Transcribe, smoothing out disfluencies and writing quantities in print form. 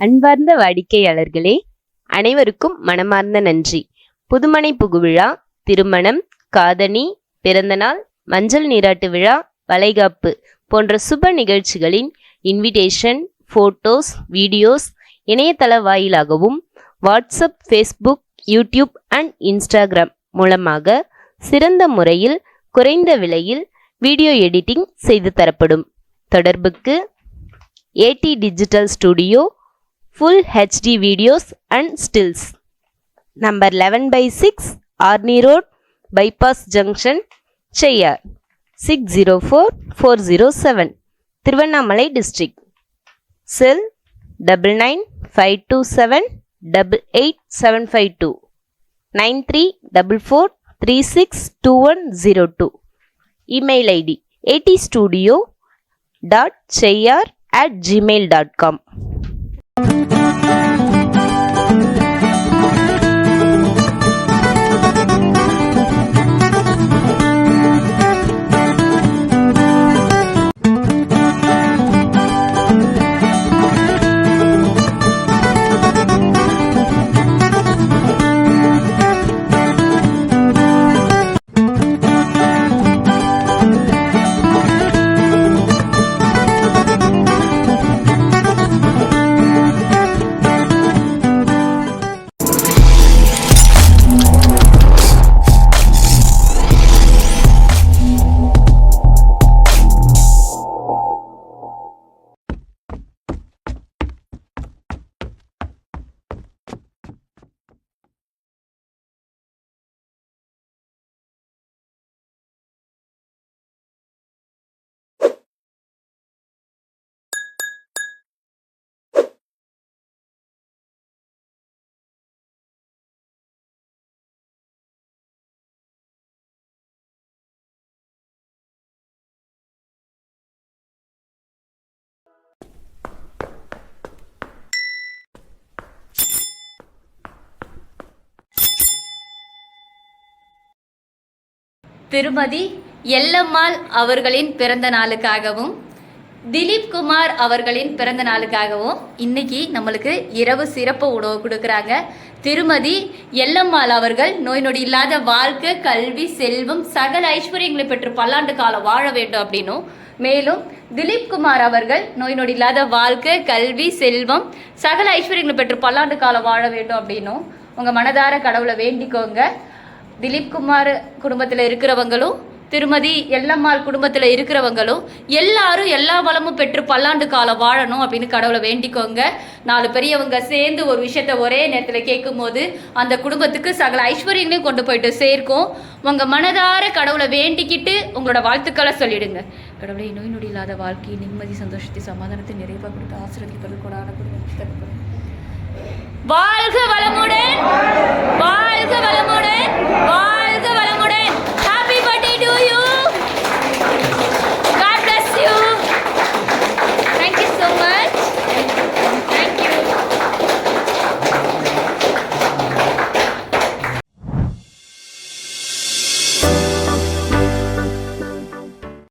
அன்பார்ந்த வாடிக்கையாளர்களே, அனைவருக்கும் மனமார்ந்த நன்றி. புதுமனை புகுவிழா, திருமணம், காதணி, பிறந்தநாள், மஞ்சள் நீராட்டு விழா, வளைகாப்பு போன்ற சுப நிகழ்ச்சிகளின் இன்விடேஷன், போட்டோஸ், வீடியோஸ் இணையதள வாயிலாகவும் WhatsApp, Facebook, YouTube and Instagram மூலமாக சிறந்த முறையில் குறைந்த விலையில் வீடியோ எடிட்டிங் செய்து தரப்படும். தொடர்புக்கு AT digital studio, full HD videos and stills, number 11/6 Arni road, bypass junction, Cheyyar, 604407, Tiruvannamalai district. Sell 9952788752, 9344362102. Email ID atstudio.cheyyar@gmail.com. திருமதி எல்லம்மாள் அவர்களின் பிறந்த நாளுக்காகவும் திலீப் குமார் அவர்களின் பிறந்த நாளுக்காகவும் இன்னைக்கு நம்மளுக்கு இரவு சிறப்பு உணவு கொடுக்குறாங்க. திருமதி எல்லம்மாள் அவர்கள் நோய் நொடி இல்லாத வாழ்க்கை, கல்வி, செல்வம், சகல ஐஸ்வர்யங்களை பெற்று பல்லாண்டு காலம் வாழ வேண்டும் அப்படின்னும், மேலும் திலீப் குமார் அவர்கள் நோய் நொடி இல்லாத வாழ்க்கை, கல்வி, செல்வம், சகல ஐஸ்வர்யங்களை பெற்று பல்லாண்டு காலம் வாழ வேண்டும் அப்படின்னும் உங்கள் மனதார கடவுளை வேண்டிக்கோங்க. திலீப் குமார் குடும்பத்தில் இருக்கிறவங்களும் திருமதி எல்லம்மாள் குடும்பத்தில் இருக்கிறவங்களும் எல்லாரும் எல்லா வளமும் பெற்று பல்லாண்டு காலம் வாழணும் அப்படின்னு கடவுளை வேண்டிக்கோங்க. 4 பெரியவங்க சேர்ந்து ஒரு விஷயத்த ஒரே நேரத்தில் கேட்கும் போது அந்த குடும்பத்துக்கு சகல ஐஸ்வர்யங்களையும் கொண்டு போயிட்டு சேர்க்கும். உங்கள் மனதார கடவுளை வேண்டிக்கிட்டு உங்களோட வாழ்த்துக்களை சொல்லிடுங்க. கடவுளை நோய் நொடி இல்லாத வாழ்க்கை, நிம்மதி, சந்தோஷத்தை, சமாதானத்தை நிறைவாக கொடுத்து ஆசீர்வதிப்பது கொடான குடும்பம். வாழ்க வளமுடன்.